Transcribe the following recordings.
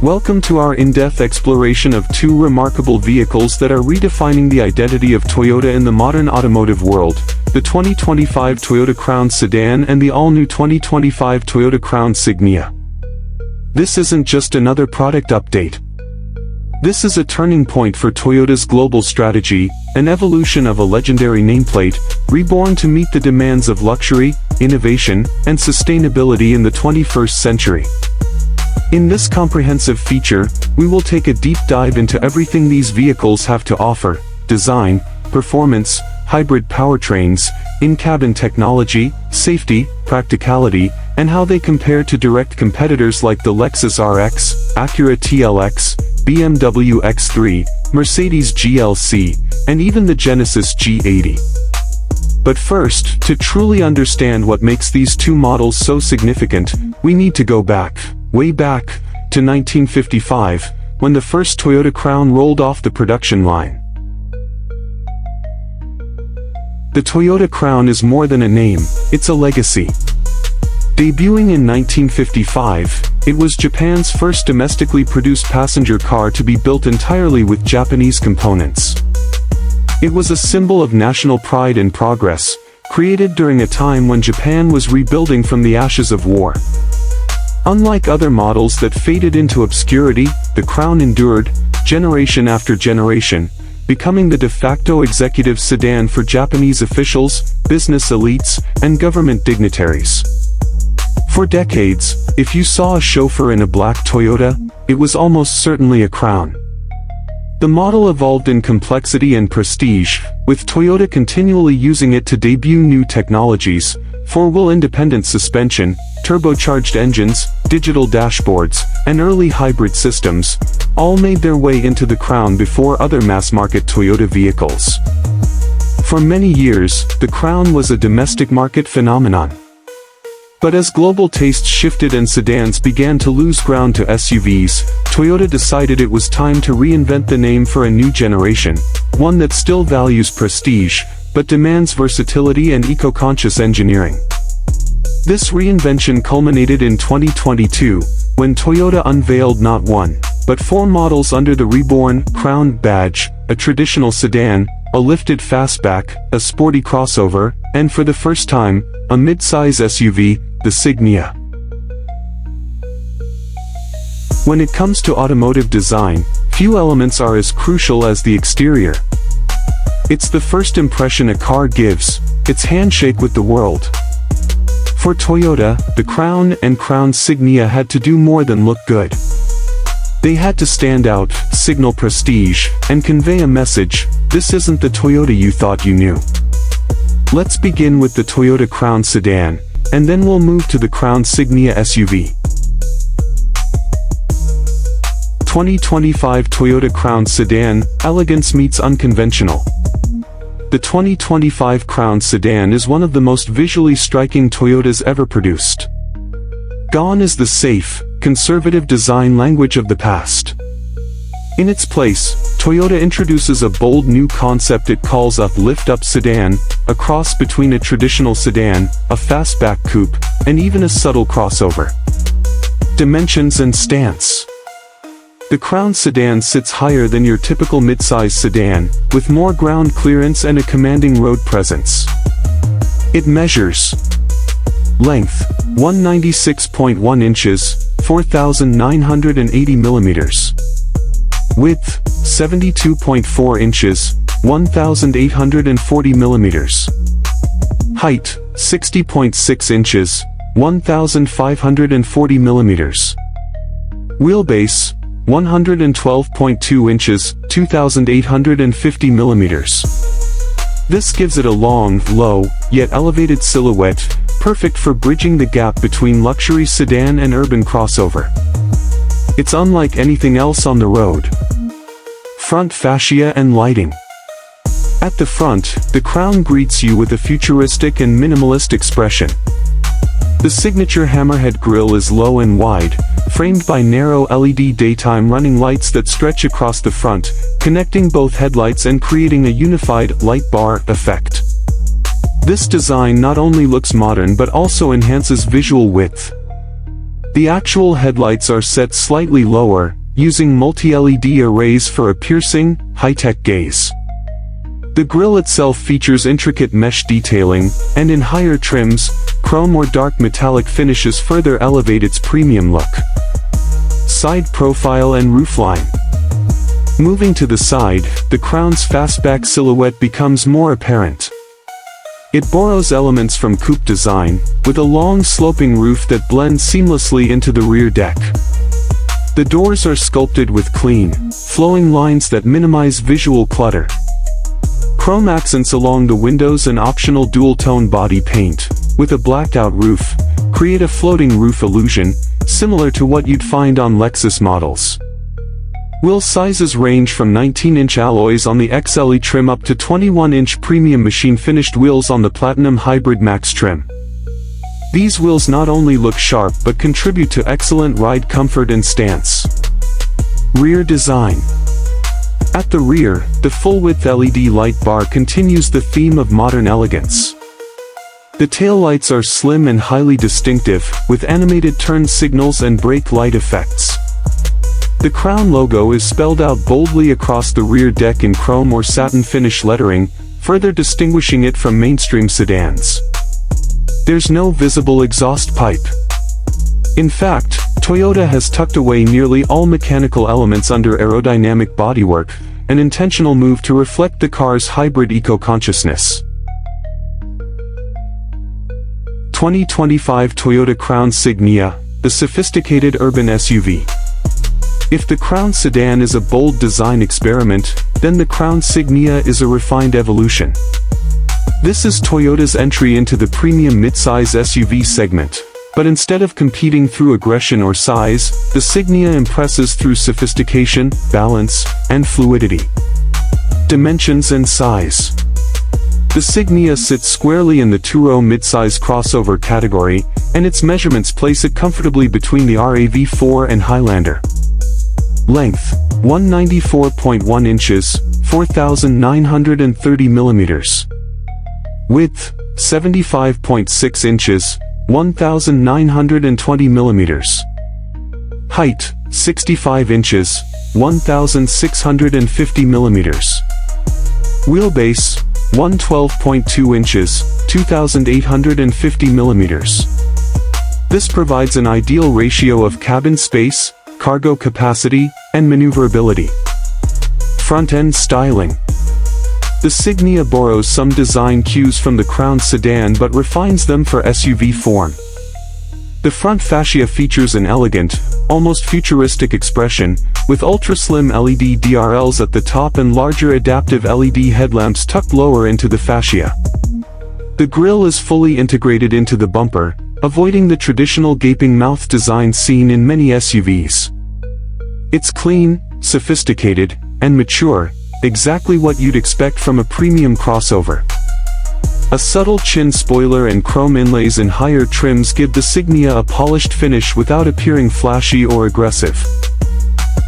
Welcome to our in-depth exploration of two remarkable vehicles that are redefining the identity of Toyota in the modern automotive world, the 2025 Toyota Crown Sedan and the all-new 2025 Toyota Crown Signia. This isn't just another product update. This is a turning point for Toyota's global strategy, an evolution of a legendary nameplate, reborn to meet the demands of luxury, innovation, and sustainability in the 21st century. In this comprehensive feature, we will take a deep dive into everything these vehicles have to offer: design, performance, hybrid powertrains, in-cabin technology, safety, practicality, and how they compare to direct competitors like the Lexus RX, Acura TLX, BMW X3, Mercedes GLC, and even the Genesis G80. But first, to truly understand what makes these two models so significant, we need to go back, way back, to 1955, when the first Toyota Crown rolled off the production line. The Toyota Crown is more than a name, it's a legacy. Debuting in 1955, it was Japan's first domestically produced passenger car to be built entirely with Japanese components. It was a symbol of national pride and progress, created during a time when Japan was rebuilding from the ashes of war. Unlike other models that faded into obscurity, the Crown endured, generation after generation, becoming the de facto executive sedan for Japanese officials, business elites, and government dignitaries. For decades, if you saw a chauffeur in a black Toyota, it was almost certainly a Crown. The model evolved in complexity and prestige, with Toyota continually using it to debut new technologies: four-wheel independent suspension, turbocharged engines, digital dashboards, and early hybrid systems, all made their way into the Crown before other mass-market Toyota vehicles. For many years, the Crown was a domestic market phenomenon. But as global tastes shifted and sedans began to lose ground to SUVs, Toyota decided it was time to reinvent the name for a new generation, one that still values prestige, but demands versatility and eco-conscious engineering. This reinvention culminated in 2022, when Toyota unveiled not one, but four models under the reborn Crown badge: a traditional sedan, a lifted fastback, a sporty crossover, and for the first time, a mid-size SUV, the Signia. When it comes to automotive design, few elements are as crucial as the exterior. It's the first impression a car gives, its handshake with the world. For Toyota, the Crown and Crown Signia had to do more than look good. They had to stand out, signal prestige, and convey a message: this isn't the Toyota you thought you knew. Let's begin with the Toyota Crown Sedan, and then we'll move to the Crown Signia SUV. 2025 Toyota Crown Sedan, elegance meets unconventional. The 2025 Crown Sedan is one of the most visually striking Toyotas ever produced. Gone is the safe, conservative design language of the past. In its place, Toyota introduces a bold new concept it calls a lift-up sedan, a cross between a traditional sedan, a fastback coupe, and even a subtle crossover. Dimensions and stance. The Crown Sedan sits higher than your typical midsize sedan, with more ground clearance and a commanding road presence. It measures: length, 196.1 inches, 4,980 millimeters. Width, 72.4 inches, 1,840 millimeters. Height, 60.6 inches, 1,540 millimeters. Wheelbase, 112.2 inches, 2,850 millimeters. This gives it a long, low, yet elevated silhouette, perfect for bridging the gap between luxury sedan and urban crossover. It's unlike anything else on the road. Front fascia and lighting. At the front, the Crown greets you with a futuristic and minimalist expression. The signature hammerhead grille is low and wide, framed by narrow LED daytime running lights that stretch across the front, connecting both headlights and creating a unified light bar effect. This design not only looks modern but also enhances visual width. The actual headlights are set slightly lower, using multi-LED arrays for a piercing, high-tech gaze. The grille itself features intricate mesh detailing, and in higher trims, chrome or dark metallic finishes further elevate its premium look. Side profile and roofline. Moving to the side, the Crown's fastback silhouette becomes more apparent. It borrows elements from coupe design, with a long sloping roof that blends seamlessly into the rear deck. The doors are sculpted with clean, flowing lines that minimize visual clutter. Chrome accents along the windows and optional dual-tone body paint, with a blacked-out roof, create a floating roof illusion, similar to what you'd find on Lexus models. Wheel sizes range from 19-inch alloys on the XLE trim up to 21-inch premium machine-finished wheels on the Platinum Hybrid Max trim. These wheels not only look sharp but contribute to excellent ride comfort and stance. Rear design. At the rear, the full-width LED light bar continues the theme of modern elegance. The taillights are slim and highly distinctive, with animated turn signals and brake light effects. The Crown logo is spelled out boldly across the rear deck in chrome or satin finish lettering, further distinguishing it from mainstream sedans. There's no visible exhaust pipe. In fact, Toyota has tucked away nearly all mechanical elements under aerodynamic bodywork, an intentional move to reflect the car's hybrid eco-consciousness. 2025 Toyota Crown Signia, the sophisticated urban SUV. If the Crown Sedan is a bold design experiment, then the Crown Signia is a refined evolution. This is Toyota's entry into the premium midsize SUV segment. But instead of competing through aggression or size, the Signia impresses through sophistication, balance, and fluidity. Dimensions and size. The Signia sits squarely in the two-row midsize crossover category, and its measurements place it comfortably between the RAV4 and Highlander. Length, 194.1 inches, 4,930 millimeters. Width, 75.6 inches, 1,920 millimeters. Height, 65 inches, 1,650 millimeters. Wheelbase, 112.2 inches, 2,850 millimeters. This provides an ideal ratio of cabin space, cargo capacity, and maneuverability. Front-end styling. The Signia borrows some design cues from the Crown Sedan but refines them for SUV form. The front fascia features an elegant, almost futuristic expression, with ultra-slim LED DRLs at the top and larger adaptive LED headlamps tucked lower into the fascia. The grille is fully integrated into the bumper, avoiding the traditional gaping mouth design seen in many SUVs. It's clean, sophisticated, and mature, exactly what you'd expect from a premium crossover. A subtle chin spoiler and chrome inlays in higher trims give the Signia a polished finish without appearing flashy or aggressive.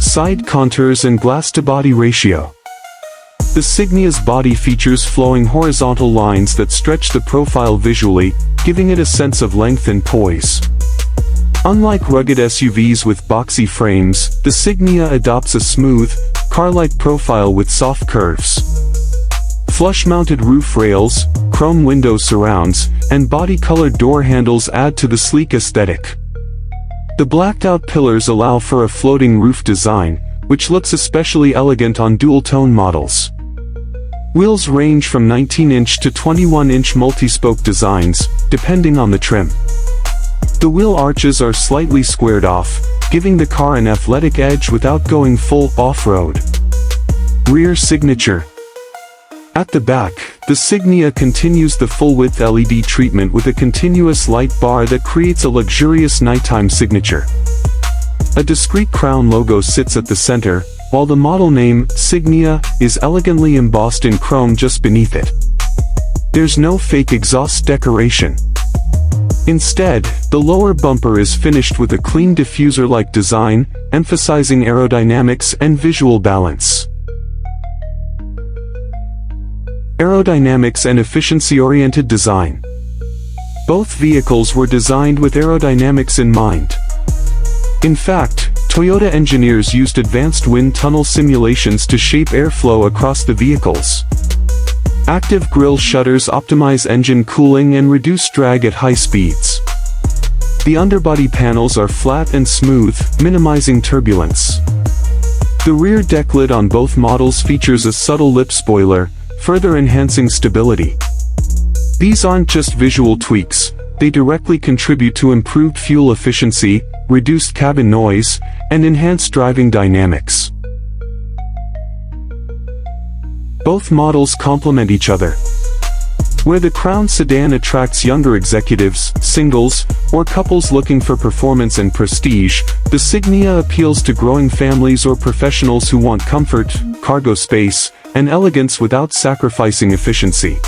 Side contours and glass-to-body ratio. The Signia's body features flowing horizontal lines that stretch the profile visually, giving it a sense of length and poise. Unlike rugged SUVs with boxy frames, the Signia adopts a smooth, car-like profile with soft curves. Flush-mounted roof rails, chrome window surrounds, and body-colored door handles add to the sleek aesthetic. The blacked-out pillars allow for a floating roof design, which looks especially elegant on dual-tone models. Wheels range from 19-inch to 21-inch multi-spoke designs, depending on the trim. The wheel arches are slightly squared off, giving the car an athletic edge without going full off-road. Rear signature. At the back, the Signia continues the full-width LED treatment with a continuous light bar that creates a luxurious nighttime signature. A discrete Crown logo sits at the center, while the model name, Signia, is elegantly embossed in chrome just beneath it. There's no fake exhaust decoration. Instead, the lower bumper is finished with a clean diffuser-like design, emphasizing aerodynamics and visual balance. Aerodynamics and efficiency-oriented design. Both vehicles were designed with aerodynamics in mind. In fact, Toyota engineers used advanced wind tunnel simulations to shape airflow across the vehicles. Active grille shutters optimize engine cooling and reduce drag at high speeds. The underbody panels are flat and smooth, minimizing turbulence. The rear deck lid on both models features a subtle lip spoiler, further enhancing stability. These aren't just visual tweaks, they directly contribute to improved fuel efficiency, reduced cabin noise, and enhanced driving dynamics. Both models complement each other. Where the Crown Sedan attracts younger executives, singles, or couples looking for performance and prestige, the Signia appeals to growing families or professionals who want comfort, cargo space, and elegance without sacrificing efficiency.